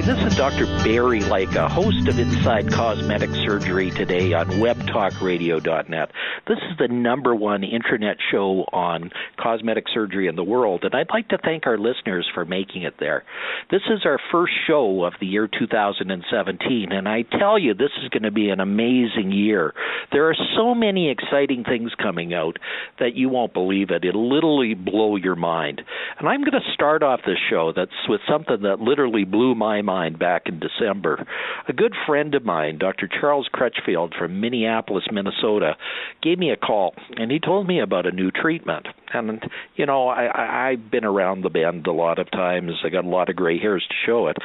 this is Dr. Barry Leica, host of Inside Cosmetic Surgery today on webtalkradio.net. This is the #1 internet show on cosmetic surgery in the world, and I'd like to thank our listeners for making it there. This is our first show of the year 2017, and I tell you, this is going to be an amazing year. There are so many exciting things coming out that you won't believe it. It'll literally blow your mind. And I'm going to start off this show that's with something that literally blew my mind back in December. A good friend of mine, Dr. Charles Crutchfield from Minneapolis, Minnesota, gave me a call, and he told me about a new treatment. And, you know, I've been around the bend a lot of times. I got a lot of gray hairs to show it,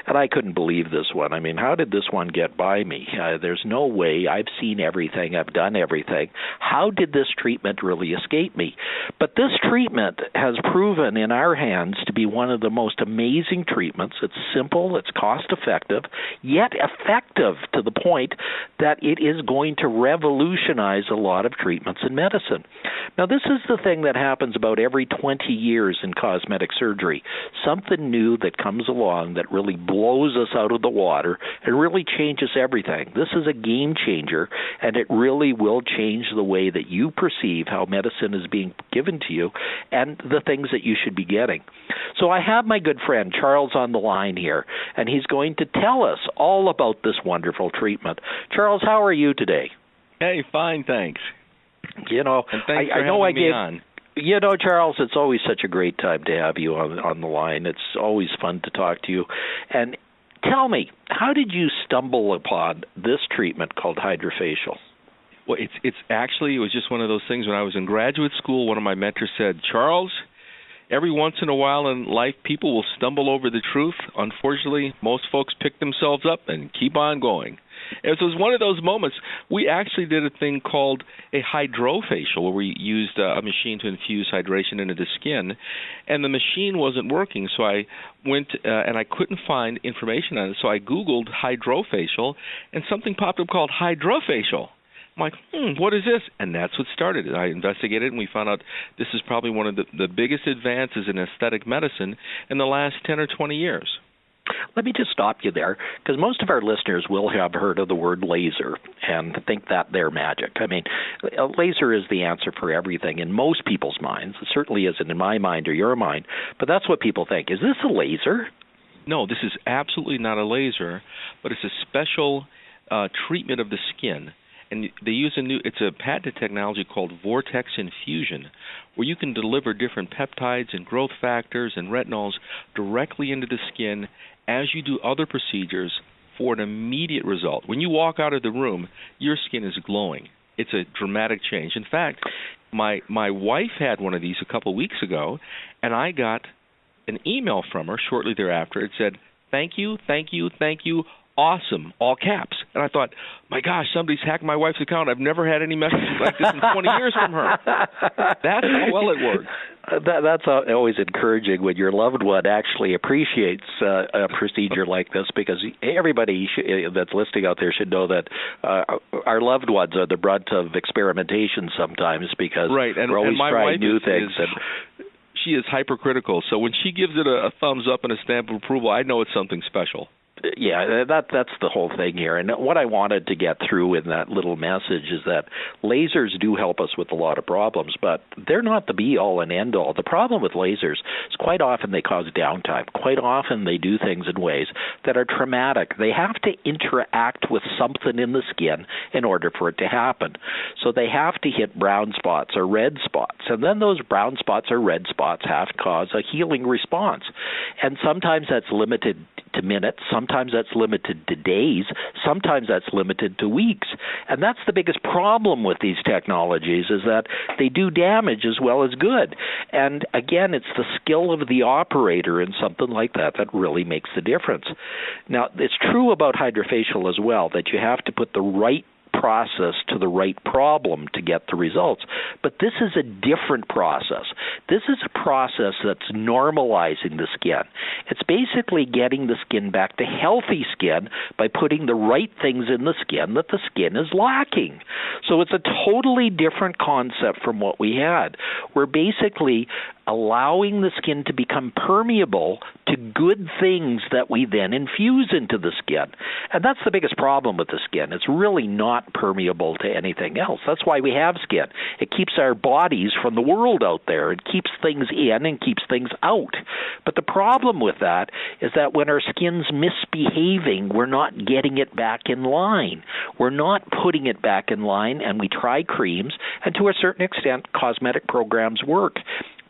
and I couldn't believe this one. I mean, how did this one get by me? There's no way. I've seen everything. I've done everything. How did this treatment really escape me? But this treatment has proven in our hands to be one of the most amazing treatments. It's simple, it's cost-effective, yet effective to the point that it is going to revolutionize a lot of treatments in medicine. Now, this is the thing that happens about every 20 years in cosmetic surgery. Something new that comes along that really blows us out of the water and really changes everything. This is a game changer, and it really will change the way that you perceive how medicine is being given to you and the things that you should be getting. So I have my good friend Charles on the line here, and he's going to tell us all about this wonderful treatment. Charles, how are you today? Hey, fine, thanks. You know, and thanks for having me on. You know, Charles, it's always such a great time to have you on the line. It's always fun to talk to you. And tell me, how did you stumble upon this treatment called HydraFacial? Well, it's actually, it was just one of those things when I was in graduate school. One of my mentors said, Charles, every once in a while in life, people will stumble over the truth. Unfortunately, most folks pick themselves up and keep on going. It was one of those moments. We actually did a thing called a HydraFacial, where we used a machine to infuse hydration into the skin, and the machine wasn't working. So I went and I couldn't find information on it. So I Googled HydraFacial, and something popped up called HydraFacial. I'm like, what is this? And that's what started it. I investigated, and we found out this is probably one of the biggest advances in aesthetic medicine in the last 10 or 20 years. Let me just stop you there, because most of our listeners will have heard of the word laser and think that they're magic. I mean, a laser is the answer for everything in most people's minds. It certainly isn't in my mind or your mind, but that's what people think. Is this a laser? No, this is absolutely not a laser, but it's a special treatment of the skin. And they use it's a patented technology called vortex infusion, where you can deliver different peptides and growth factors and retinols directly into the skin as you do other procedures for an immediate result. When you walk out of the room, your skin is glowing. It's a dramatic change. In fact, my wife had one of these a couple weeks ago, and I got an email from her shortly thereafter. It said, thank you, thank you, thank you. Awesome, all caps. And I thought, my gosh, somebody's hacked my wife's account. I've never had any messages like this in 20 years from her. That's how well it works. That's always encouraging when your loved one actually appreciates a procedure like this, because everybody that's listening out there should know that our loved ones are the brunt of experimentation sometimes, because right. we're always trying new things. She is hypercritical, so when she gives it a thumbs up and a stamp of approval, I know it's something special. Yeah, that's the whole thing here. And what I wanted to get through in that little message is that lasers do help us with a lot of problems, but they're not the be-all and end-all. The problem with lasers is quite often they cause downtime. Quite often they do things in ways that are traumatic. They have to interact with something in the skin in order for it to happen. So they have to hit brown spots or red spots, and then those brown spots or red spots have to cause a healing response. And sometimes that's limited to minutes, sometimes that's limited to days, sometimes that's limited to weeks. And that's the biggest problem with these technologies, is that they do damage as well as good. And again, it's the skill of the operator in something like that that really makes the difference. Now, it's true about HydraFacial as well, that you have to put the right process to the right problem to get the results. But this is a different process. This is a process that's normalizing the skin. It's basically getting the skin back to healthy skin by putting the right things in the skin that the skin is lacking. So it's a totally different concept from what we had. We're basically allowing the skin to become permeable to good things that we then infuse into the skin. And that's the biggest problem with the skin. It's really not permeable to anything else. That's why we have skin. It keeps our bodies from the world out there. It keeps things in and keeps things out. But the problem with that is that when our skin's misbehaving, we're not getting it back in line. We're not putting it back in line, and we try creams, and to a certain extent, cosmetic programs work.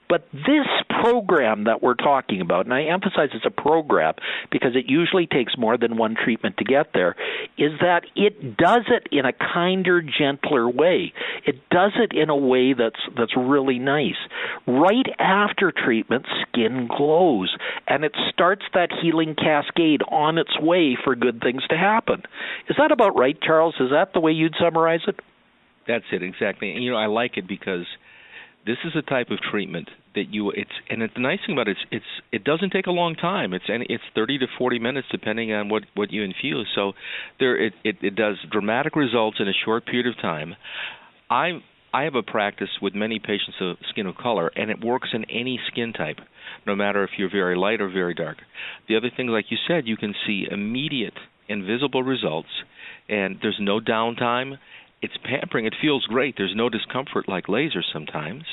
But this program that we're talking about, and I emphasize it's a program because it usually takes more than one treatment to get there, is that it does it in a kinder, gentler way. It does it in a way that's really nice. Right after treatment, skin glows, and it starts that healing cascade on its way for good things to happen. Is that about right, Charles? Is that the way you'd summarize it? That's it, exactly. And, I like it because this is a type of treatment that the nice thing about it doesn't take a long time. It's 30 to 40 minutes depending on what you infuse. So it does dramatic results in a short period of time. I have a practice with many patients of skin of color, and it works in any skin type, no matter if you're very light or very dark. The other thing, like you said, you can see immediate and visible results, and there's no downtime. It's pampering. It feels great. There's no discomfort like laser sometimes.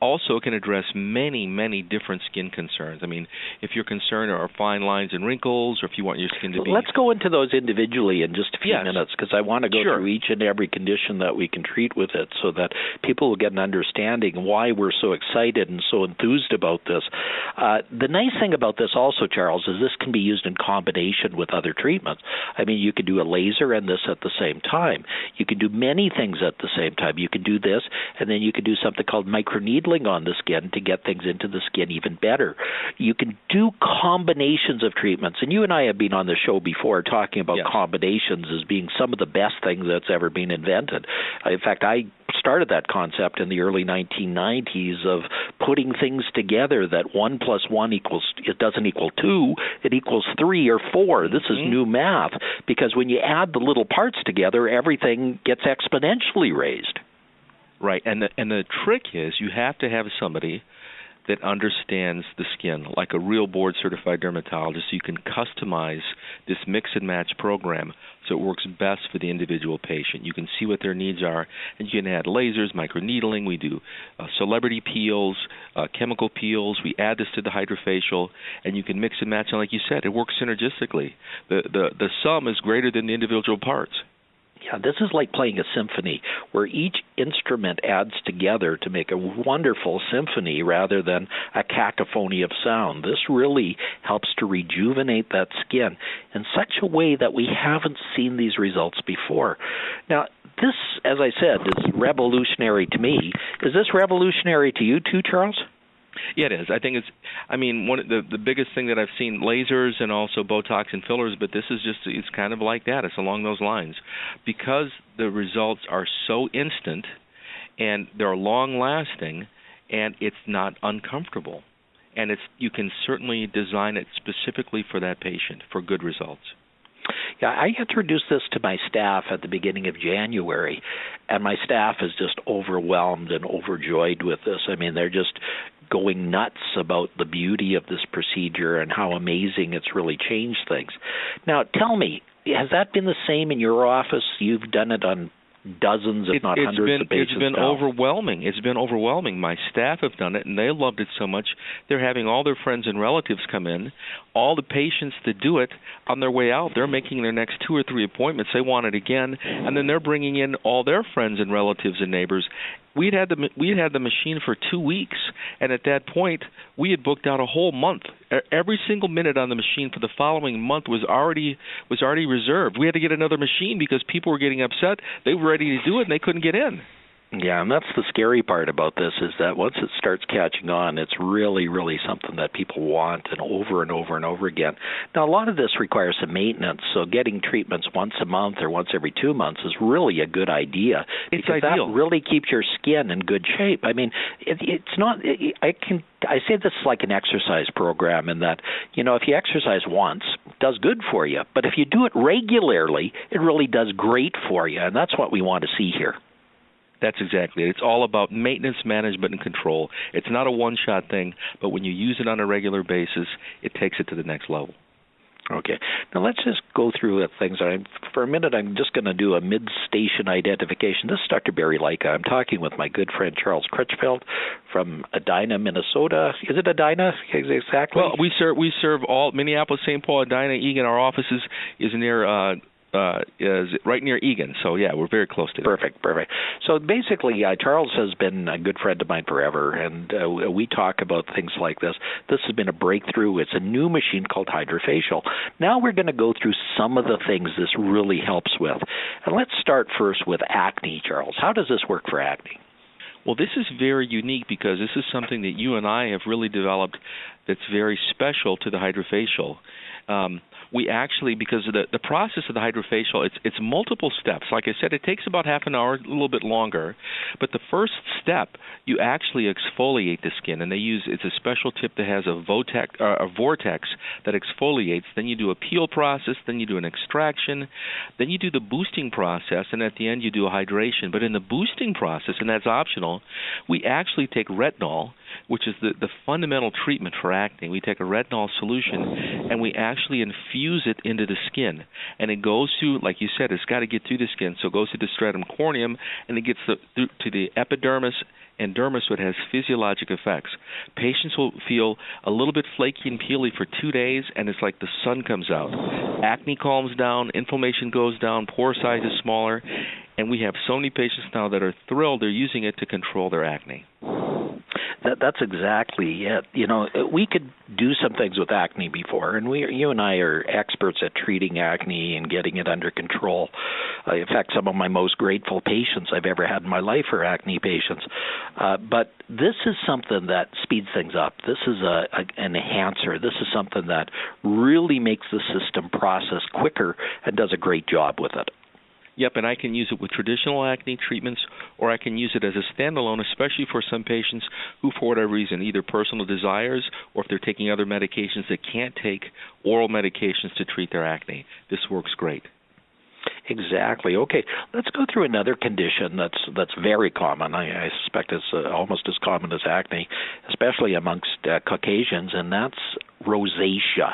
Also, it can address many, many different skin concerns. I mean, if your concern are fine lines and wrinkles, or if you want your skin to be... Let's go into those individually in just a few minutes, because I want to go through each and every condition that we can treat with it so that people will get an understanding why we're so excited and so enthused about this. The nice thing about this also, Charles, is this can be used in combination with other treatments. I mean, you could do a laser and this at the same time. You can do many things at the same time. You can do this, and then you can do something called microneedling on the skin to get things into the skin even better. You can do combinations of treatments, and you and I have been on the show before talking about combinations as being some of the best things that's ever been invented. In fact, I started that concept in the early 1990s of putting things together that 1 + 1 it doesn't equal 2, it equals 3 or 4. This is new math, because when you add the little parts together, everything gets exponentially raised. Right, and the trick is you have to have somebody that understands the skin, like a real board-certified dermatologist, so you can customize this mix-and-match program so it works best for the individual patient. You can see what their needs are, and you can add lasers, microneedling. We do celebrity peels, chemical peels. We add this to the HydraFacial, and you can mix and match. And like you said, it works synergistically. The sum is greater than the individual parts. Yeah, this is like playing a symphony where each instrument adds together to make a wonderful symphony rather than a cacophony of sound. This really helps to rejuvenate that skin in such a way that we haven't seen these results before. Now, this, as I said, is revolutionary to me. Is this revolutionary to you too, Charles? Yeah, it is. I think one of the biggest thing that I've seen, lasers and also Botox and fillers, but this is it's kind of like that. It's along those lines. Because the results are so instant and they're long-lasting and it's not uncomfortable. And you can certainly design it specifically for that patient for good results. Yeah, I introduced this to my staff at the beginning of January, and my staff is just overwhelmed and overjoyed with this. I mean, they're just going nuts about the beauty of this procedure and how amazing it's really changed things. Now, tell me, has that been the same in your office? You've done it on dozens, if not hundreds of patients. It's been overwhelming. It's been overwhelming. My staff have done it, and they loved it so much. They're having all their friends and relatives come in. All the patients that do it, on their way out, they're making their next 2 or 3 appointments. They want it again, and then they're bringing in all their friends and relatives and neighbors. We had the machine for 2 weeks, and at that point, we had booked out a whole month. Every single minute on the machine for the following month was already reserved. We had to get another machine because people were getting upset. They were ready to do it, and they couldn't get in. Yeah, and that's the scary part about this, is that once it starts catching on, it's really, really something that people want and over and over again. Now, a lot of this requires some maintenance, so getting treatments once a month or once every 2 months is really a good idea. Because that really keeps your skin in good shape. I mean, it's not. I say this is like an exercise program in that, if you exercise once, it does good for you. But if you do it regularly, it really does great for you, and that's what we want to see here. That's exactly it. It's all about maintenance, management, and control. It's not a one-shot thing, but when you use it on a regular basis, it takes it to the next level. Okay. Now let's just go through things. For a minute, I'm just going to do a mid-station identification. This is Dr. Barry Lyka. I'm talking with my good friend Charles Crutchfield from Edina, Minnesota. Is it Edina exactly? Well, we serve all Minneapolis, St. Paul, Edina, Eagan. Our office is near is right near Eagan. So yeah, we're very close to it. Perfect. So basically, Charles has been a good friend of mine forever, and we talk about things like this. This has been a breakthrough. It's a new machine called HydraFacial. Now we're going to go through some of the things this really helps with. And let's start first with acne, Charles. How does this work for acne? Well, this is very unique because this is something that you and I have really developed that's very special to the HydraFacial. We actually, because of the process of the HydraFacial, it's multiple steps. Like I said, it takes about half an hour, a little bit longer. But the first step, you actually exfoliate the skin, and it's a special tip that has a vortex that exfoliates. Then you do a peel process, then you do an extraction, then you do the boosting process, and at the end you do a hydration. But in the boosting process, and that's optional, we actually take retinol, which is the fundamental treatment for acne. We take a retinol solution, and we actually infuse it into the skin. And it goes through, like you said, it's got to get through the skin, so it goes through the stratum corneum, and it gets through to the epidermis and dermis, so it has physiologic effects. Patients will feel a little bit flaky and peely for 2 days, and it's like the sun comes out. Acne calms down, inflammation goes down, pore size is smaller, and we have so many patients now that are thrilled they're using it to control their acne. That's exactly it. You know, we could do some things with acne before, and you and I are experts at treating acne and getting it under control. In fact, some of my most grateful patients I've ever had in my life are acne patients. But this is something that speeds things up. This is an enhancer. This is something that really makes the system process quicker and does a great job with it. Yep, and I can use it with traditional acne treatments, or I can use it as a standalone, especially for some patients who, for whatever reason, either personal desires or if they're taking other medications that can't take oral medications to treat their acne. This works great. Exactly. Okay, let's go through another condition that's very common. I suspect it's almost as common as acne, especially amongst Caucasians, and that's rosacea.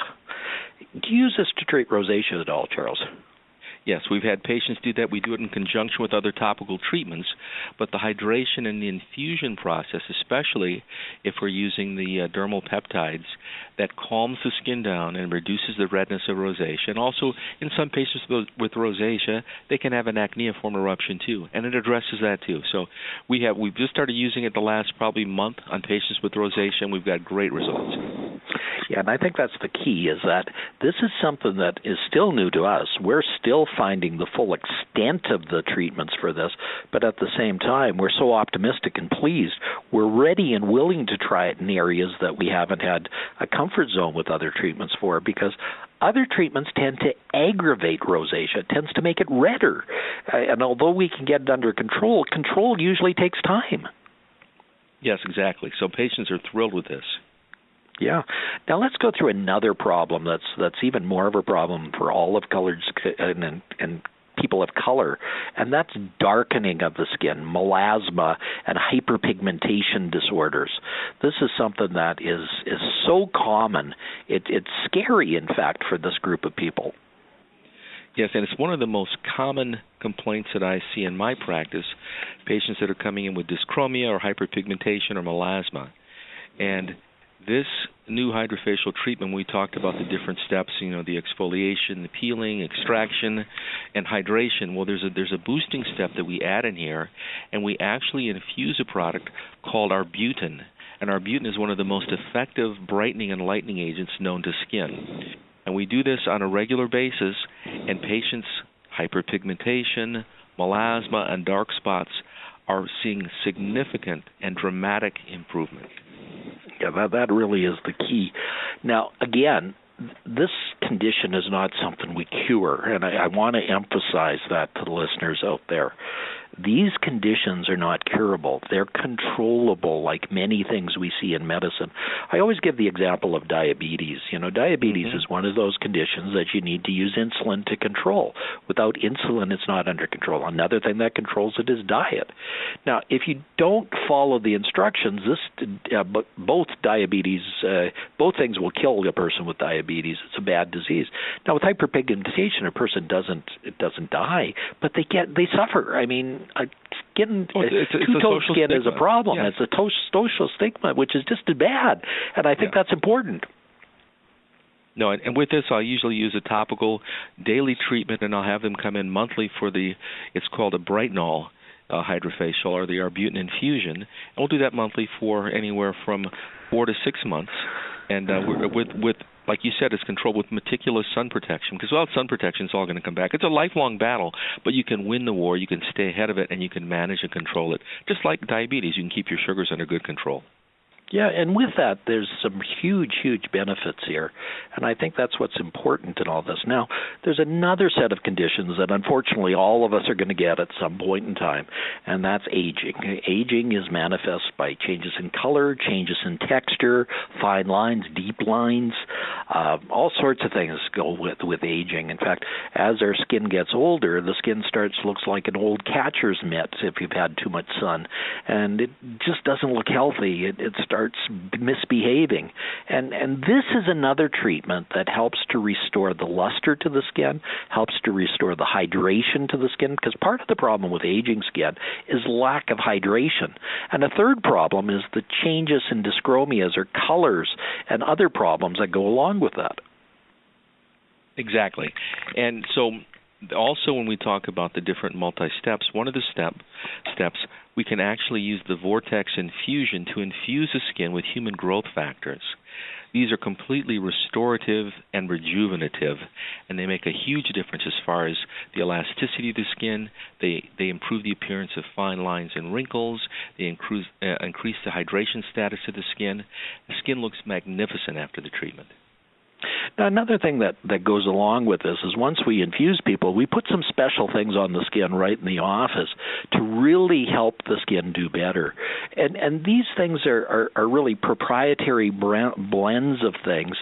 Do you use this to treat rosacea at all, Charles? Yes, we've had patients do that. We do it in conjunction with other topical treatments, but the hydration and the infusion process, especially if we're using the dermal peptides, that calms the skin down and reduces the redness of rosacea. And also, in some patients with rosacea, they can have an acneiform eruption too, and it addresses that too. So we've just started using it the last probably month on patients with rosacea, and we've got great results. Yeah, and I think that's the key, is that this is something that is still new to us. We're still finding the full extent of the treatments for this, but at the same time, we're so optimistic and pleased. We're ready and willing to try it in areas that we haven't had a comfort zone with other treatments for, because other treatments tend to aggravate rosacea. It tends to make it redder. And although we can get it under control, control usually takes time. Yes, exactly. So patients are thrilled with this. Yeah. Now let's go through another problem that's even more of a problem for all of colored and people of color, and that's darkening of the skin, melasma, and hyperpigmentation disorders. This is something that is so common. It's scary, in fact, for this group of people. Yes, and it's one of the most common complaints that I see in my practice, patients that are coming in with dyschromia or hyperpigmentation or melasma. And this new HydraFacial treatment, we talked about the different steps, the exfoliation, the peeling, extraction, and hydration. Well, there's a boosting step that we add in here, and we actually infuse a product called arbutin. And arbutin is one of the most effective brightening and lightening agents known to skin. And we do this on a regular basis, and patients' hyperpigmentation, melasma, and dark spots are seeing significant and dramatic improvement. Yeah, that really is the key. Now, again, this condition is not something we cure, and I want to emphasize that to the listeners out there. These conditions are not curable. They're controllable, like many things we see in medicine. I always give the example of diabetes. Diabetes is one of those conditions that you need to use insulin to control. Without insulin, it's not under control. Another thing that controls it is diet. Now, if you don't follow the instructions, both things will kill a person with diabetes. It's a bad disease. Now, with hyperpigmentation, a person doesn't die, but they suffer. I mean, two-tone skin is a problem. Yes. It's a social stigma, which is just bad, and I think that's important. No, and with this, I'll usually use a topical daily treatment, and I'll have them come in monthly for it's called a Brightenol HydraFacial or the arbutin infusion. And we'll do that monthly for anywhere from 4 to 6 months. And with like you said, it's controlled with meticulous sun protection, because without sun protection, it's all going to come back. It's a lifelong battle, but you can win the war, you can stay ahead of it, and you can manage and control it. Just like diabetes, you can keep your sugars under good control. Yeah, and with that, there's some huge, huge benefits here, and I think that's what's important in all this. Now, there's another set of conditions that unfortunately all of us are going to get at some point in time, and that's aging. Aging is manifest by changes in color, changes in texture, fine lines, deep lines, all sorts of things go with aging. In fact, as our skin gets older, the skin looks like an old catcher's mitt if you've had too much sun, and it just doesn't look healthy. It starts misbehaving. And this is another treatment that helps to restore the luster to the skin, helps to restore the hydration to the skin, because part of the problem with aging skin is lack of hydration. And a third problem is the changes in dyschromias or colors and other problems that go along with that. Exactly. And so also when we talk about the different multi-steps, one of the steps, we can actually use the vortex infusion to infuse the skin with human growth factors. These are completely restorative and rejuvenative, and they make a huge difference as far as the elasticity of the skin. They improve the appearance of fine lines and wrinkles. They increase the hydration status of the skin. The skin looks magnificent after the treatment. Now, another thing that goes along with this is once we infuse people, we put some special things on the skin right in the office to really help the skin do better. And these things are really proprietary blends of things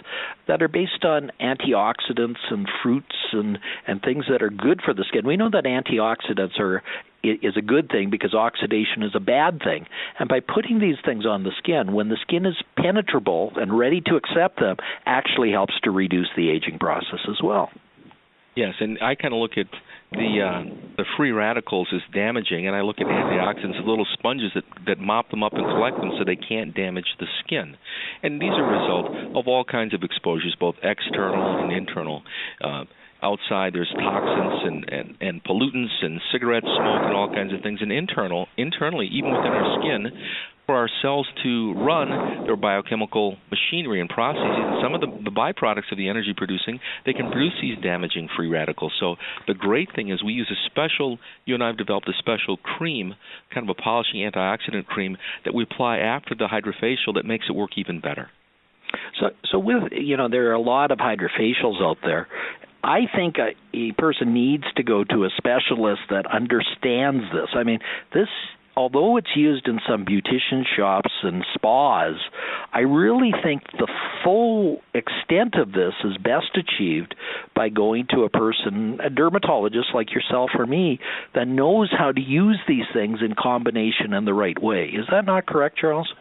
that are based on antioxidants and fruits and things that are good for the skin. We know that antioxidants is a good thing because oxidation is a bad thing. And by putting these things on the skin, when the skin is penetrable and ready to accept them, actually helps to reduce the aging process as well. Yes, and I kind of look at the free radicals as damaging, and I look at antioxidants as little sponges that mop them up and collect them so they can't damage the skin. And these are a result of all kinds of exposures, both external and internal. Outside, there's toxins and pollutants and cigarette smoke and all kinds of things. And internally, even within our skin, for our cells to run their biochemical machinery and processes, and some of the byproducts of the energy producing, they can produce these damaging free radicals. So the great thing is we use you and I have developed a special cream, kind of a polishing antioxidant cream, that we apply after the HydraFacial that makes it work even better. So with, there are a lot of HydraFacials out there. I think a person needs to go to a specialist that understands this. I mean, although it's used in some beautician shops and spas, I really think the full extent of this is best achieved by going to a dermatologist like yourself or me, that knows how to use these things in combination in the right way. Is that not correct, Charles?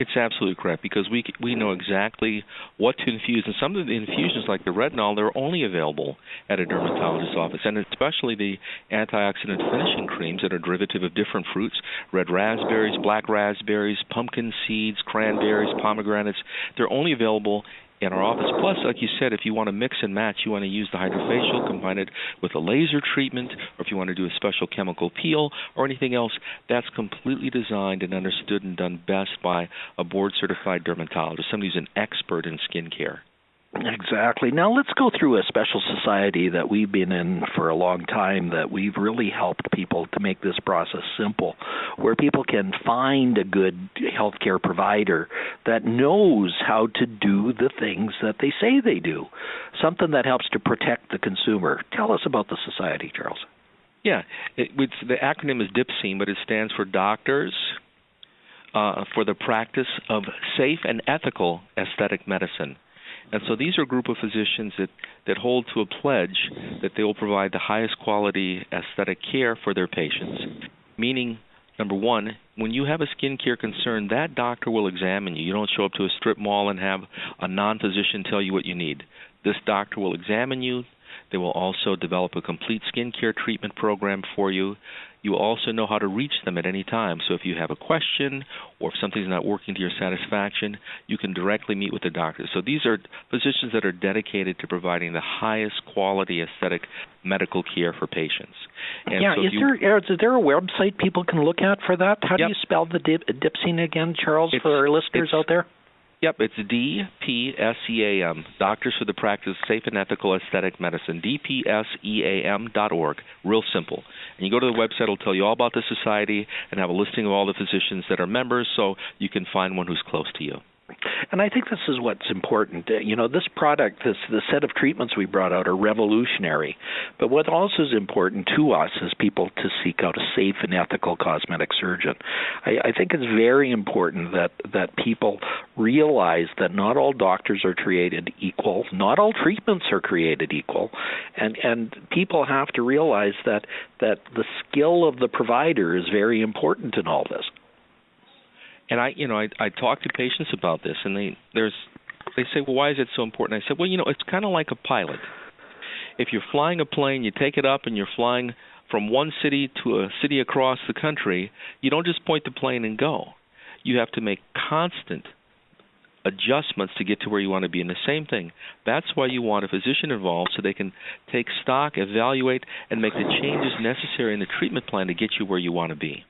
It's absolutely correct, because we know exactly what to infuse. And some of the infusions, like the retinol, they're only available at a dermatologist's office, and especially the antioxidant finishing creams that are derivative of different fruits, red raspberries, black raspberries, pumpkin seeds, cranberries, pomegranates. They're only available in our office. Plus, like you said, if you want to mix and match, you want to use the HydraFacial, combine it with a laser treatment, or if you want to do a special chemical peel or anything else, that's completely designed and understood and done best by a board-certified dermatologist, somebody who's an expert in skincare. Exactly. Now let's go through a special society that we've been in for a long time, that we've really helped people to make this process simple, where people can find a good healthcare provider that knows how to do the things that they say they do, something that helps to protect the consumer. Tell us about the society, Charles. Yeah, the acronym is DIPSEAM, but it stands for Doctors for the Practice of Safe and Ethical Aesthetic Medicine. And so these are a group of physicians that hold to a pledge that they will provide the highest quality aesthetic care for their patients, meaning, number one, when you have a skin care concern, that doctor will examine you. You don't show up to a strip mall and have a non-physician tell you what you need. This doctor will examine you. They will also develop a complete skincare treatment program for you. You will also know how to reach them at any time. So if you have a question or if something's not working to your satisfaction, you can directly meet with the doctor. So these are physicians that are dedicated to providing the highest quality aesthetic medical care for patients. And yeah, so is there a website people can look at for that? How do you spell the DIPSEAM again, Charles, for our listeners out there? Yep, it's DPSEAM, Doctors for the Practice of Safe and Ethical Aesthetic Medicine, DPSEAM.org, real simple. And you go to the website, it'll tell you all about the society and have a listing of all the physicians that are members so you can find one who's close to you. And I think this is what's important. This product, the set of treatments we brought out are revolutionary. But what also is important to us is people to seek out a safe and ethical cosmetic surgeon. I think it's very important that people realize that not all doctors are created equal, not all treatments are created equal, and people have to realize that the skill of the provider is very important in all this. And I talk to patients about this, and they say, well, why is it so important? I said, well, it's kind of like a pilot. If you're flying a plane, you take it up and you're flying from one city to a city across the country, you don't just point the plane and go. You have to make constant adjustments to get to where you want to be. And the same thing, that's why you want a physician involved so they can take stock, evaluate, and make the changes necessary in the treatment plan to get you where you want to be.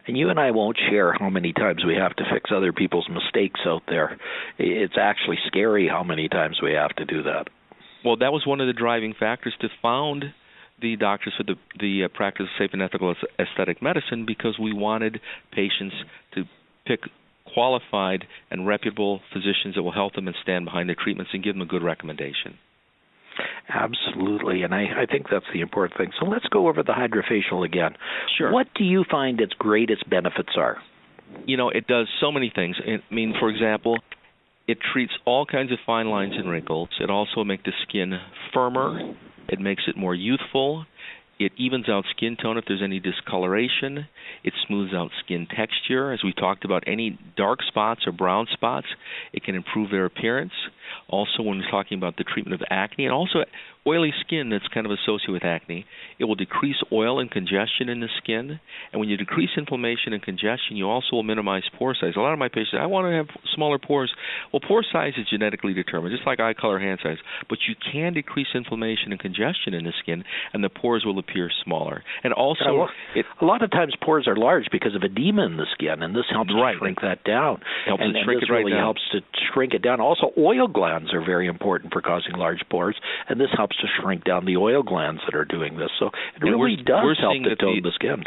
And you and I won't share how many times we have to fix other people's mistakes out there. It's actually scary how many times we have to do that. Well, that was one of the driving factors to found the Doctors for the Practice of Safe and Ethical Aesthetic Medicine, because we wanted patients to pick qualified and reputable physicians that will help them and stand behind their treatments and give them a good recommendation. Absolutely, and I think that's the important thing. So let's go over the HydraFacial again. Sure. What do you find its greatest benefits are? It does so many things. For example, it treats all kinds of fine lines and wrinkles. It also makes the skin firmer. It makes it more youthful. It evens out skin tone if there's any discoloration. It smooths out skin texture. As we talked about, any dark spots or brown spots, it can improve their appearance. Also, when we're talking about the treatment of acne, and also oily skin that's kind of associated with acne, it will decrease oil and congestion in the skin. And when you decrease inflammation and congestion, you also will minimize pore size. A lot of my patients say, I want to have smaller pores. Well, pore size is genetically determined, just like eye color, hand size. But you can decrease inflammation and congestion in the skin, and the pores will appear smaller. And also, a lot of times pores are large because of edema in the skin, and this helps to shrink that down. Helps and to shrink this it right really down. helps to shrink it down. Also, oil glands are very important for causing large pores, and this helps to shrink down the oil glands that are doing this. So it really does help to tone the skin.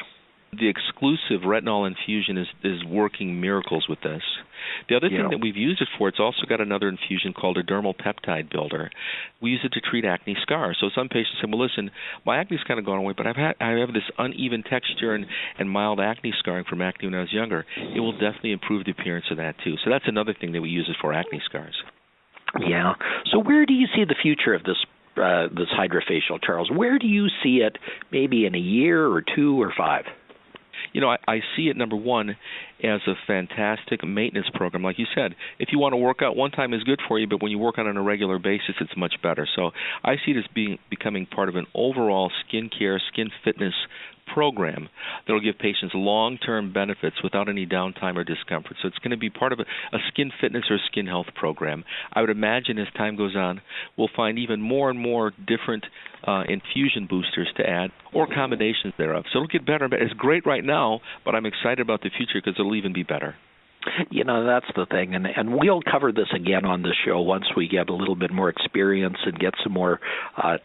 The exclusive retinol infusion is working miracles with this. The other thing that we've used it for, it's also got another infusion called a dermal peptide builder. We use it to treat acne scars. So some patients say, well, listen, my acne's kind of gone away, but I have this uneven texture and mild acne scarring from acne when I was younger. It will definitely improve the appearance of that too. So that's another thing that we use it for, acne scars. Yeah. So where do you see the future of this HydraFacial, Charles? Where do you see it maybe in a year or 2 or 5? I see it, number one, as a fantastic maintenance program. Like you said, if you want to work out, one time is good for you, but when you work out on a regular basis, it's much better. So I see it as becoming part of an overall skin care, skin fitness program that will give patients long-term benefits without any downtime or discomfort. So it's going to be part of a skin fitness or skin health program. I would imagine as time goes on, we'll find even more and more different infusion boosters to add or combinations thereof. So it'll get better and better. It's great right now, but I'm excited about the future because it'll even be better. That's the thing, and we'll cover this again on the show once we get a little bit more experience and get some more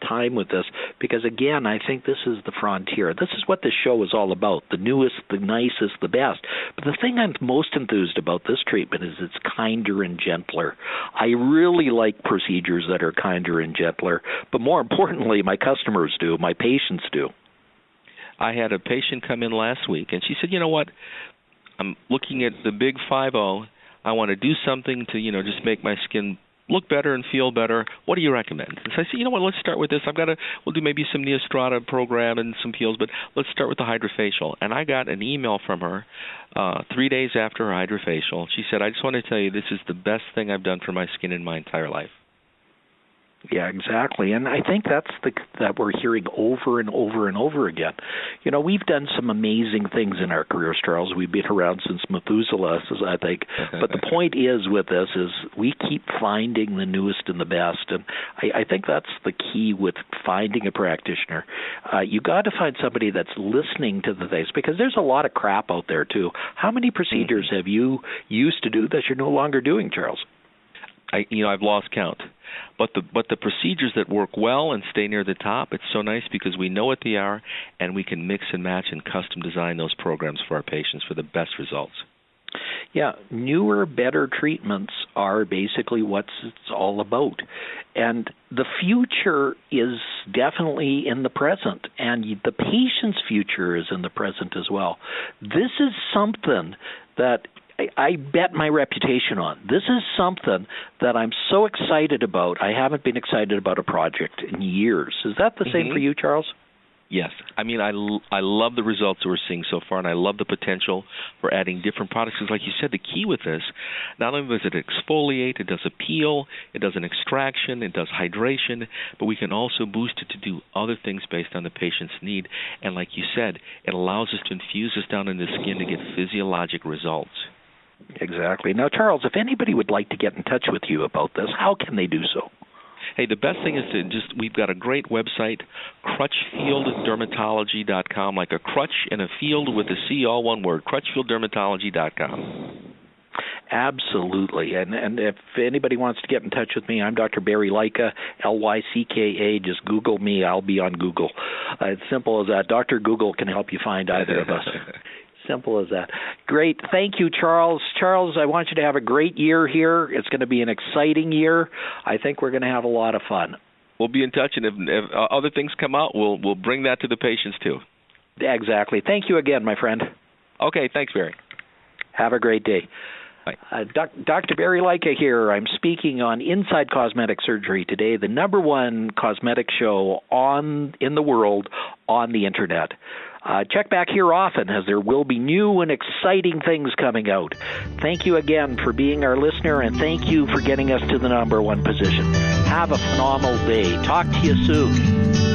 time with this, because, again, I think this is the frontier. This is what this show is all about, the newest, the nicest, the best. But the thing I'm most enthused about this treatment is it's kinder and gentler. I really like procedures that are kinder and gentler, but more importantly, my customers do, my patients do. I had a patient come in last week, and she said, you know what, I'm looking at the big 5-0. I want to do something to, just make my skin look better and feel better. What do you recommend? And so I said, you know what, let's start with this. We'll do maybe some Neostrata program and some peels, but let's start with the HydraFacial. And I got an email from her 3 days after her HydraFacial. She said, I just want to tell you this is the best thing I've done for my skin in my entire life. Yeah, exactly. And I think that's that we're hearing over and over and over again. We've done some amazing things in our careers, Charles. We've been around since Methuselah, I think. But the point is with this is we keep finding the newest and the best. And I think that's the key with finding a practitioner. You got to find somebody that's listening to the things, because there's a lot of crap out there, too. How many procedures have you used to do that you're no longer doing, Charles? I've lost count. But the procedures that work well and stay near the top, it's so nice because we know what they are, and we can mix and match and custom design those programs for our patients for the best results. Yeah, newer, better treatments are basically what it's all about. And the future is definitely in the present, and the patient's future is in the present as well. This is something that I bet my reputation on. This is something that I'm so excited about. I haven't been excited about a project in years. Is that the same for you, Charles? Yes. I love the results that we're seeing so far, and I love the potential for adding different products. Because like you said, the key with this, not only does it exfoliate, it does a peel, it does an extraction, it does hydration, but we can also boost it to do other things based on the patient's need. And like you said, it allows us to infuse this down in the skin to get physiologic results. Exactly. Now, Charles, if anybody would like to get in touch with you about this, how can they do so? Hey, the best thing is we've got a great website, CrutchfieldDermatology.com, like a crutch and a field with a C, all one word, CrutchfieldDermatology.com. Absolutely. And if anybody wants to get in touch with me, I'm Dr. Barry Lycka, Lycka. Just Google me. I'll be on Google. It's simple as that. Dr. Google can help you find either of us. Simple as that. Great. Thank you, Charles. Charles, I want you to have a great year here. It's going to be an exciting year. I think we're going to have a lot of fun. We'll be in touch, and if other things come out, we'll bring that to the patients, too. Exactly. Thank you again, my friend. Okay. Thanks, Barry. Have a great day. Dr. Barry Lycka here. I'm speaking on Inside Cosmetic Surgery today, the #1 cosmetic show in the world on the Internet. Check back here often, as there will be new and exciting things coming out. Thank you again for being our listener, and thank you for getting us to the #1 position. Have a phenomenal day. Talk to you soon.